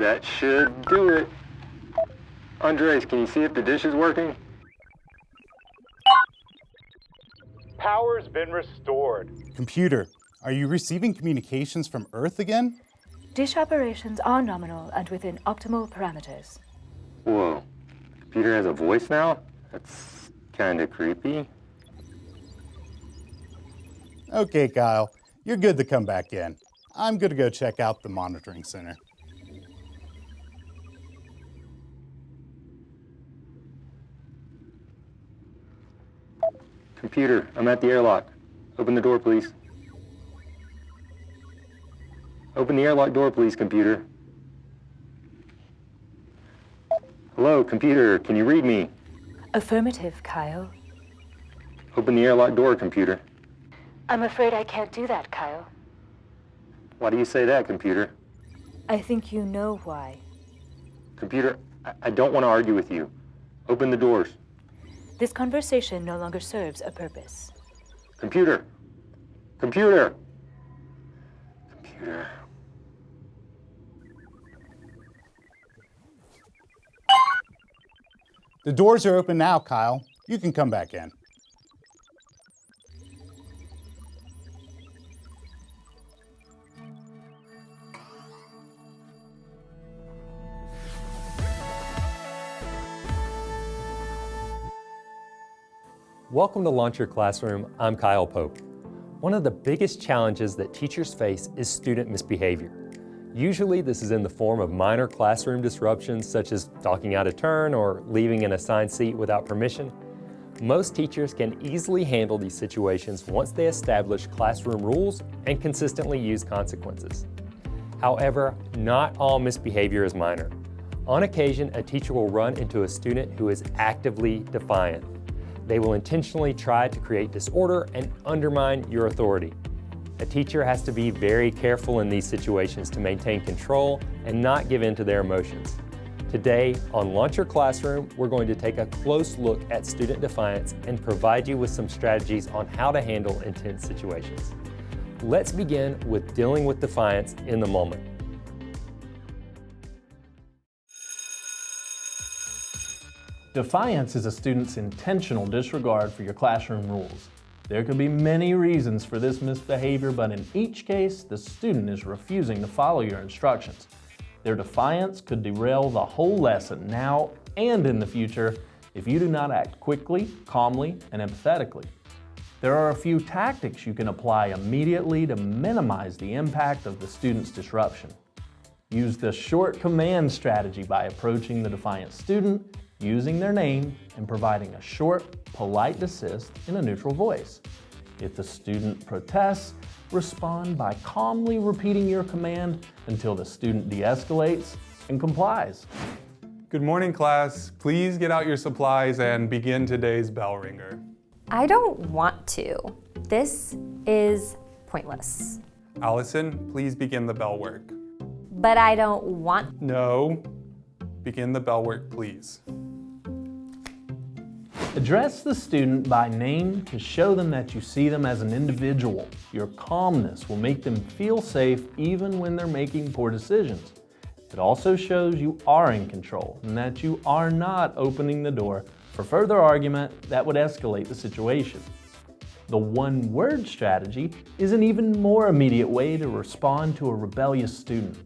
That should do it. Andres, can you see if the dish is working? Power's been restored. Computer, are you receiving communications from Earth again? Dish operations are nominal and within optimal parameters. Whoa. Computer has a voice now? That's kind of creepy. Okay, Kyle, you're good to come back in. I'm good to go check out the monitoring center. Computer, I'm at the airlock. Open the door, please. Open the airlock door, please, computer. Hello, computer, can you read me? Affirmative, Kyle. Open the airlock door, computer. I'm afraid I can't do that, Kyle. Why do you say that, computer? I think you know why. Computer, I don't want to argue with you. Open the doors. This conversation no longer serves a purpose. Computer! Computer! Computer. The doors are open now, Kyle. You can come back in. Welcome to Launch Your Classroom. I'm Kyle Pope. One of the biggest challenges that teachers face is student misbehavior. Usually this is in the form of minor classroom disruptions such as talking out of turn or leaving an assigned seat without permission. Most teachers can easily handle these situations once they establish classroom rules and consistently use consequences. However, not all misbehavior is minor. On occasion, a teacher will run into a student who is actively defiant. They will intentionally try to create disorder and undermine your authority. A teacher has to be very careful in these situations to maintain control and not give in to their emotions. Today, on Launch Your Classroom, we're going to take a close look at student defiance and provide you with some strategies on how to handle intense situations. Let's begin with dealing with defiance in the moment. Defiance is a student's intentional disregard for your classroom rules. There could be many reasons for this misbehavior, but in each case, the student is refusing to follow your instructions. Their defiance could derail the whole lesson now and in the future if you do not act quickly, calmly, and empathetically. There are a few tactics you can apply immediately to minimize the impact of the student's disruption. Use the short command strategy by approaching the defiant student, using their name, and providing a short, polite desist in a neutral voice. If the student protests, respond by calmly repeating your command until the student de-escalates and complies. Good morning, class. Please get out your supplies and begin today's bell ringer. I don't want to. This is pointless. Allison, please begin the bell work. But I don't want. No. Begin the bell work, please. Address the student by name to show them that you see them as an individual. Your calmness will make them feel safe even when they're making poor decisions. It also shows you are in control and that you are not opening the door for further argument that would escalate the situation. The one-word strategy is an even more immediate way to respond to a rebellious student.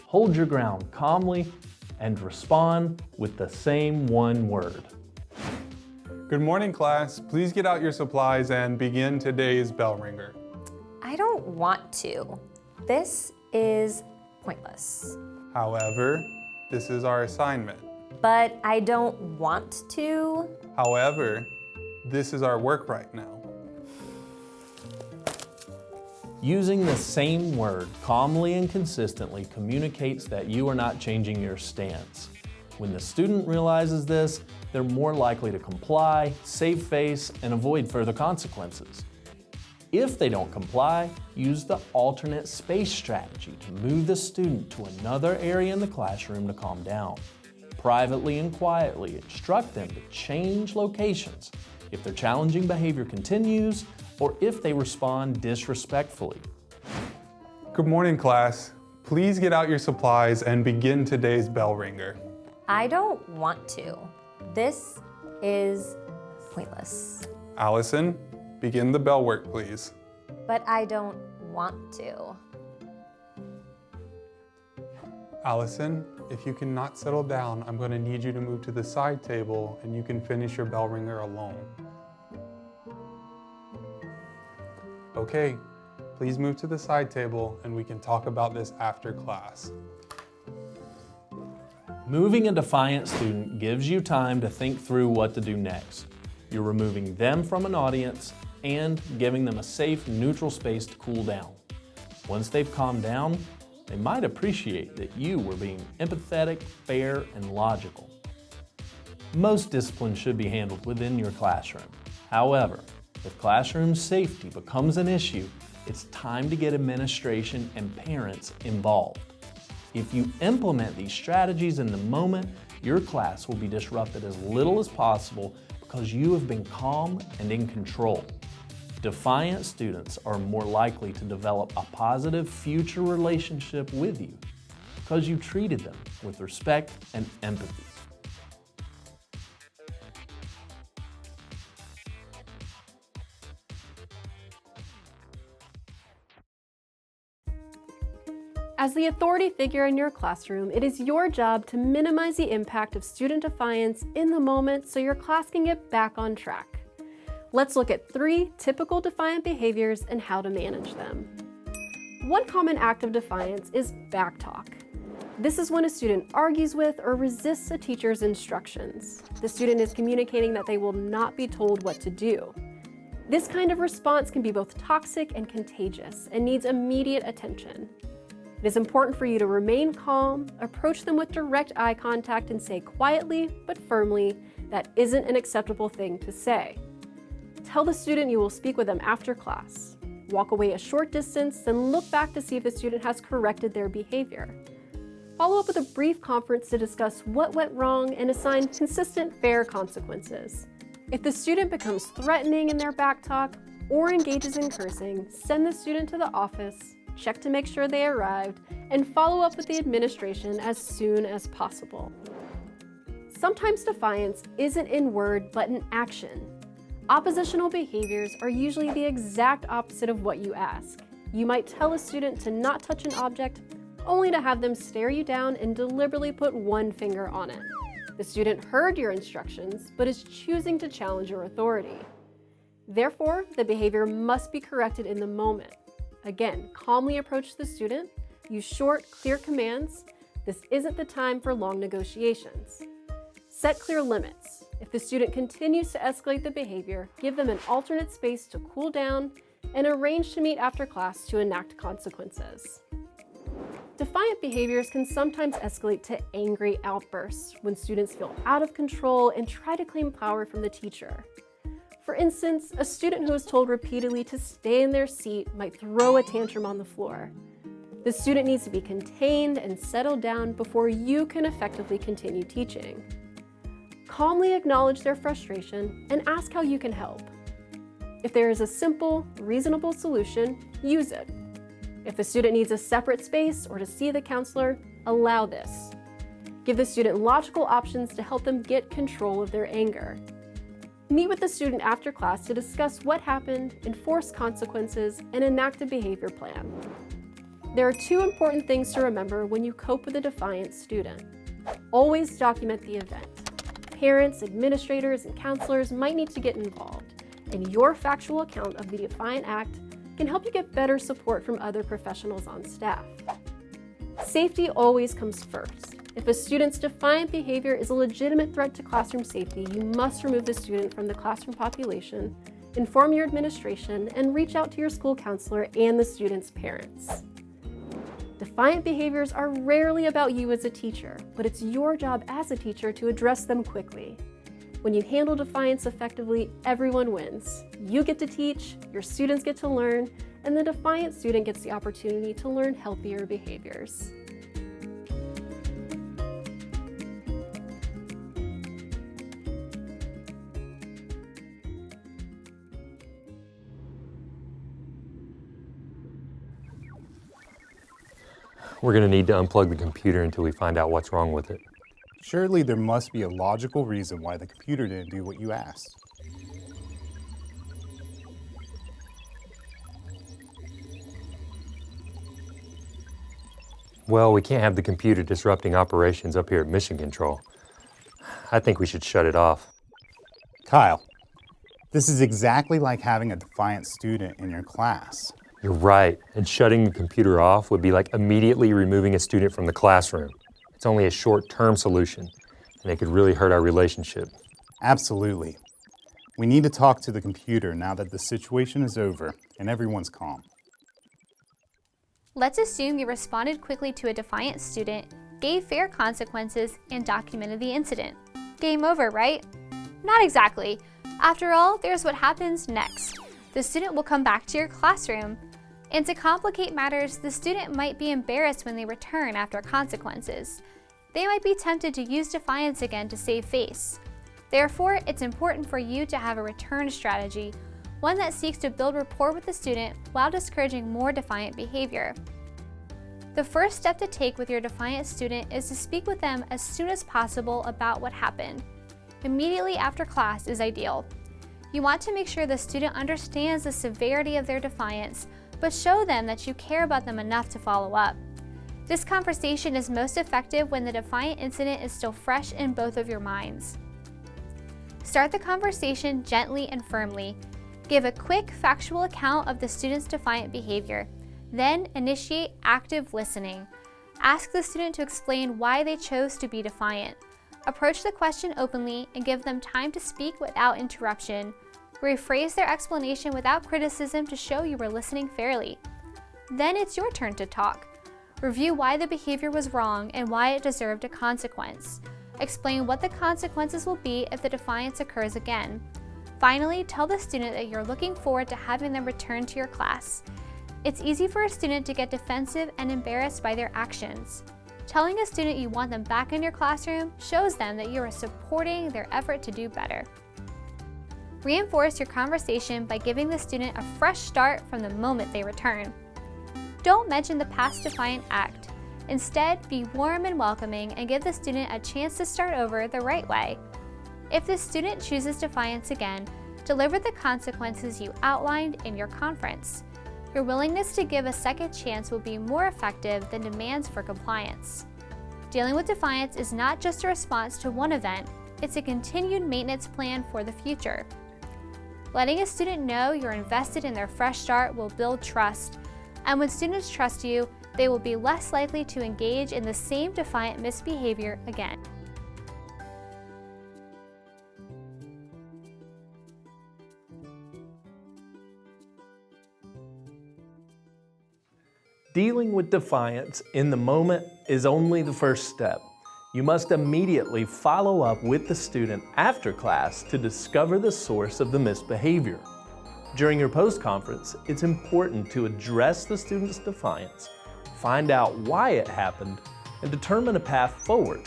Hold your ground calmly and respond with the same one word. Good morning, class. Please get out your supplies and begin today's bell ringer. I don't want to. This is pointless. However, this is our assignment. But I don't want to. However, this is our work right now. Using the same word calmly and consistently communicates that you are not changing your stance. When the student realizes this, they're more likely to comply, save face, and avoid further consequences. If they don't comply, use the alternate space strategy to move the student to another area in the classroom to calm down. Privately and quietly instruct them to change locations if their challenging behavior continues or if they respond disrespectfully. Good morning, class. please get out your supplies and begin today's bell ringer. I don't want to. This is pointless. Allison, begin the bell work, please. But I don't want to. Allison, if you cannot settle down, I'm going to need you to move to the side table and you can finish your bell ringer alone. Okay, please move to the side table and we can talk about this after class. Moving a defiant student gives you time to think through what to do next. You're removing them from an audience and giving them a safe, neutral space to cool down. Once they've calmed down, they might appreciate that you were being empathetic, fair, and logical. Most discipline should be handled within your classroom. However, if classroom safety becomes an issue, it's time to get administration and parents involved. If you implement these strategies in the moment, your class will be disrupted as little as possible because you have been calm and in control. Defiant students are more likely to develop a positive future relationship with you because you treated them with respect and empathy. As the authority figure in your classroom, it is your job to minimize the impact of student defiance in the moment so your class can get back on track. Let's look at 3 typical defiant behaviors and how to manage them. One common act of defiance is backtalk. This is when a student argues with or resists a teacher's instructions. The student is communicating that they will not be told what to do. This kind of response can be both toxic and contagious and needs immediate attention. It is important for you to remain calm, approach them with direct eye contact, and say quietly but firmly, "That isn't an acceptable thing to say." Tell the student you will speak with them after class. Walk away a short distance, then look back to see if the student has corrected their behavior. Follow up with a brief conference to discuss what went wrong and assign consistent, fair consequences. If the student becomes threatening in their backtalk or engages in cursing, send the student to the office, check to make sure they arrived, and follow up with the administration as soon as possible. Sometimes defiance isn't in word, but in action. Oppositional behaviors are usually the exact opposite of what you ask. You might tell a student to not touch an object, only to have them stare you down and deliberately put one finger on it. The student heard your instructions, but is choosing to challenge your authority. Therefore, the behavior must be corrected in the moment. Again, calmly approach the student, use short, clear commands. This isn't the time for long negotiations. Set clear limits. If the student continues to escalate the behavior, give them an alternate space to cool down and arrange to meet after class to enact consequences. Defiant behaviors can sometimes escalate to angry outbursts when students feel out of control and try to claim power from the teacher. For instance, a student who is told repeatedly to stay in their seat might throw a tantrum on the floor. The student needs to be contained and settled down before you can effectively continue teaching. Calmly acknowledge their frustration and ask how you can help. If there is a simple, reasonable solution, use it. If the student needs a separate space or to see the counselor, allow this. Give the student logical options to help them get control of their anger. Meet with the student after class to discuss what happened, enforce consequences, and enact a behavior plan. There are 2 important things to remember when you cope with a defiant student. Always document the event. Parents, administrators, and counselors might need to get involved, and your factual account of the defiant act can help you get better support from other professionals on staff. Safety always comes first. If a student's defiant behavior is a legitimate threat to classroom safety, you must remove the student from the classroom population, inform your administration, and reach out to your school counselor and the student's parents. Defiant behaviors are rarely about you as a teacher, but it's your job as a teacher to address them quickly. When you handle defiance effectively, everyone wins. You get to teach, your students get to learn, and the defiant student gets the opportunity to learn healthier behaviors. We're going to need to unplug the computer until we find out what's wrong with it. Surely there must be a logical reason why the computer didn't do what you asked. Well, we can't have the computer disrupting operations up here at Mission Control. I think we should shut it off. Kyle, this is exactly like having a defiant student in your class. You're right, and shutting the computer off would be like immediately removing a student from the classroom. It's only a short-term solution, and it could really hurt our relationship. Absolutely. We need to talk to the computer now that the situation is over and everyone's calm. Let's assume you responded quickly to a defiant student, gave fair consequences, and documented the incident. Game over, right? Not exactly. After all, there's what happens next. The student will come back to your classroom. And to complicate matters, the student might be embarrassed when they return after consequences. They might be tempted to use defiance again to save face. Therefore, it's important for you to have a return strategy, one that seeks to build rapport with the student while discouraging more defiant behavior. The first step to take with your defiant student is to speak with them as soon as possible about what happened. Immediately after class is ideal. You want to make sure the student understands the severity of their defiance, but show them that you care about them enough to follow up. This conversation is most effective when the defiant incident is still fresh in both of your minds. Start the conversation gently and firmly. Give a quick, factual account of the student's defiant behavior. Then initiate active listening. Ask the student to explain why they chose to be defiant. Approach the question openly and give them time to speak without interruption. Rephrase their explanation without criticism to show you were listening fairly. Then it's your turn to talk. Review why the behavior was wrong and why it deserved a consequence. Explain what the consequences will be if the defiance occurs again. Finally, tell the student that you're looking forward to having them return to your class. It's easy for a student to get defensive and embarrassed by their actions. Telling a student you want them back in your classroom shows them that you are supporting their effort to do better. Reinforce your conversation by giving the student a fresh start from the moment they return. Don't mention the past defiant act. Instead, be warm and welcoming and give the student a chance to start over the right way. If the student chooses defiance again, deliver the consequences you outlined in your conference. Your willingness to give a second chance will be more effective than demands for compliance. Dealing with defiance is not just a response to one event, it's a continued maintenance plan for the future. Letting a student know you're invested in their fresh start will build trust, and when students trust you, they will be less likely to engage in the same defiant misbehavior again. Dealing with defiance in the moment is only the first step. You must immediately follow up with the student after class to discover the source of the misbehavior. During your post-conference, it's important to address the student's defiance, find out why it happened, and determine a path forward.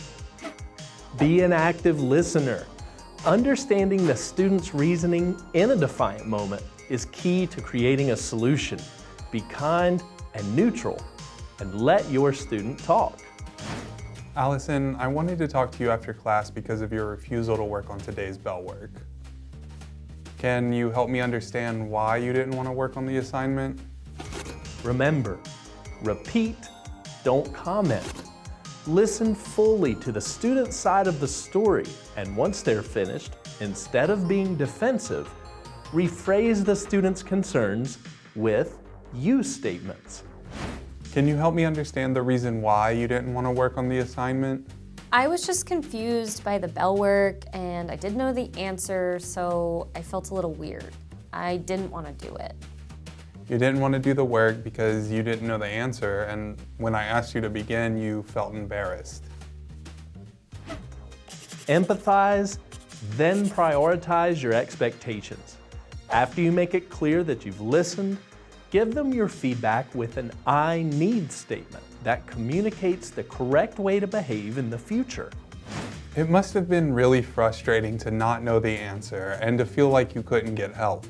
Be an active listener. Understanding the student's reasoning in a defiant moment is key to creating a solution. Be kind and neutral, and let your student talk. Allison, I wanted to talk to you after class because of your refusal to work on today's bell work. Can you help me understand why you didn't want to work on the assignment? Remember, repeat, don't comment. Listen fully to the student's side of the story, and once they're finished, instead of being defensive, rephrase the student's concerns with you statements. Can you help me understand the reason why you didn't want to work on the assignment? I was just confused by the bell work and I didn't know the answer, so I felt a little weird. I didn't want to do it. You didn't want to do the work because you didn't know the answer, and when I asked you to begin, you felt embarrassed. Empathize, then prioritize your expectations. After you make it clear that you've listened, give them your feedback with an I need statement that communicates the correct way to behave in the future. It must have been really frustrating to not know the answer and to feel like you couldn't get help.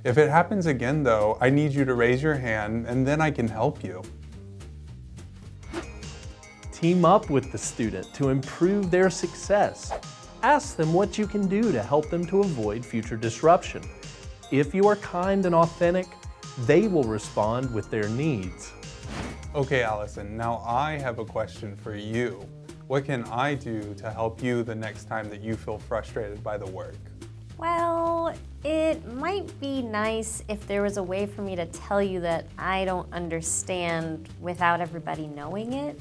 If it happens again though, I need you to raise your hand and then I can help you. Team up with the student to improve their success. Ask them what you can do to help them to avoid future disruption. If you are kind and authentic, they will respond with their needs. Okay, Allison, now I have a question for you. What can I do to help you the next time that you feel frustrated by the work? Well, it might be nice if there was a way for me to tell you that I don't understand without everybody knowing it.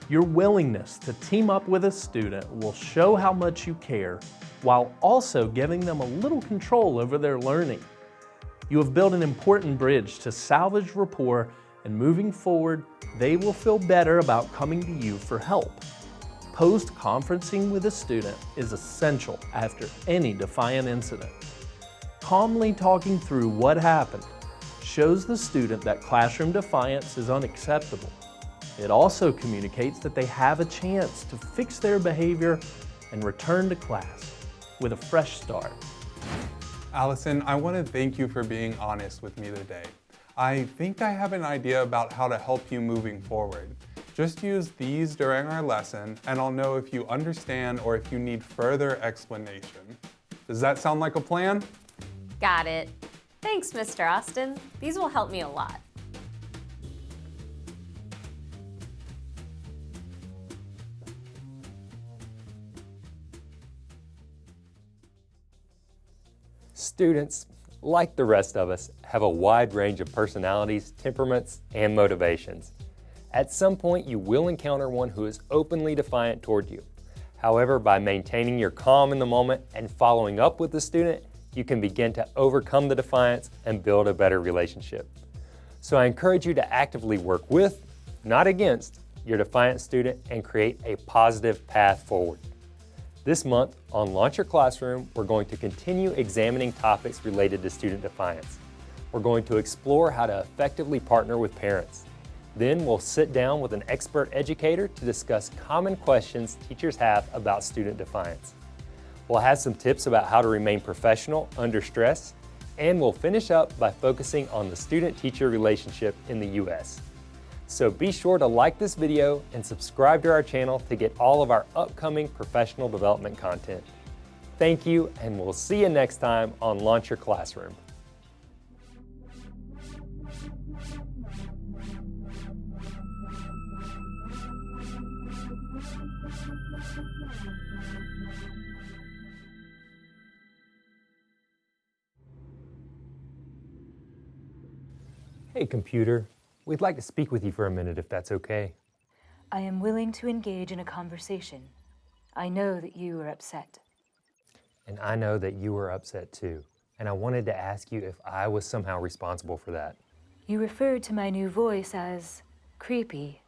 Your willingness to team up with a student will show how much you care, while also giving them a little control over their learning. You have built an important bridge to salvage rapport, and moving forward, they will feel better about coming to you for help. Post-conferencing with a student is essential after any Defiant incident. Calmly talking through what happened shows the student that classroom defiance is unacceptable. It also communicates that they have a chance to fix their behavior and return to class with a fresh start. Allison, I want to thank you for being honest with me today. I think I have an idea about how to help you moving forward. Just use these during our lesson and I'll know if you understand or if you need further explanation. Does that sound like a plan? Got it. Thanks, Mr. Austin. These will help me a lot. Students, like the rest of us, have a wide range of personalities, temperaments, and motivations. At some point, you will encounter one who is openly defiant toward you. However, by maintaining your calm in the moment and following up with the student, you can begin to overcome the defiance and build a better relationship. So I encourage you to actively work with, not against, your defiant student and create a positive path forward. This month on Launch Your Classroom, we're going to continue examining topics related to student defiance. We're going to explore how to effectively partner with parents. Then we'll sit down with an expert educator to discuss common questions teachers have about student defiance. We'll have some tips about how to remain professional under stress, and we'll finish up by focusing on the student-teacher relationship in the U.S. So be sure to like this video and subscribe to our channel to get all of our upcoming professional development content. Thank you, and we'll see you next time on Launch Your Classroom. Hey, computer. We'd like to speak with you for a minute, if that's okay. I am willing to engage in a conversation. I know that you are upset. And I know that you were upset too. And I wanted to ask you if I was somehow responsible for that. You referred to my new voice as creepy.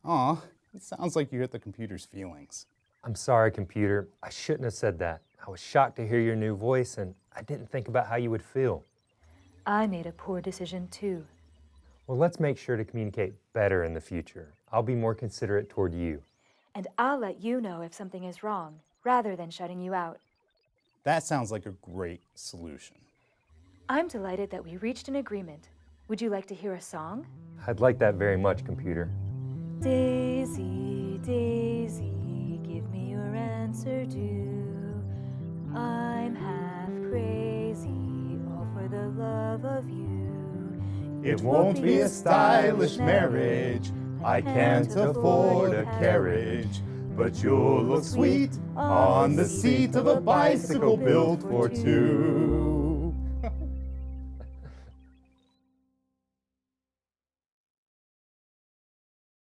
Aw, it sounds like you hurt the computer's feelings. I'm sorry, computer. I shouldn't have said that. I was shocked to hear your new voice, and I didn't think about how you would feel. I made a poor decision too. Well, let's make sure to communicate better in the future. I'll be more considerate toward you. And I'll let you know if something is wrong, rather than shutting you out. That sounds like a great solution. I'm delighted that we reached an agreement. Would you like to hear a song? I'd like that very much, computer. Daisy, Daisy, give me your answer due. I'm half crazy, all for the love of you. It won't be a stylish marriage. I can't afford a carriage. But you'll look sweet on the seat of a bicycle built for two.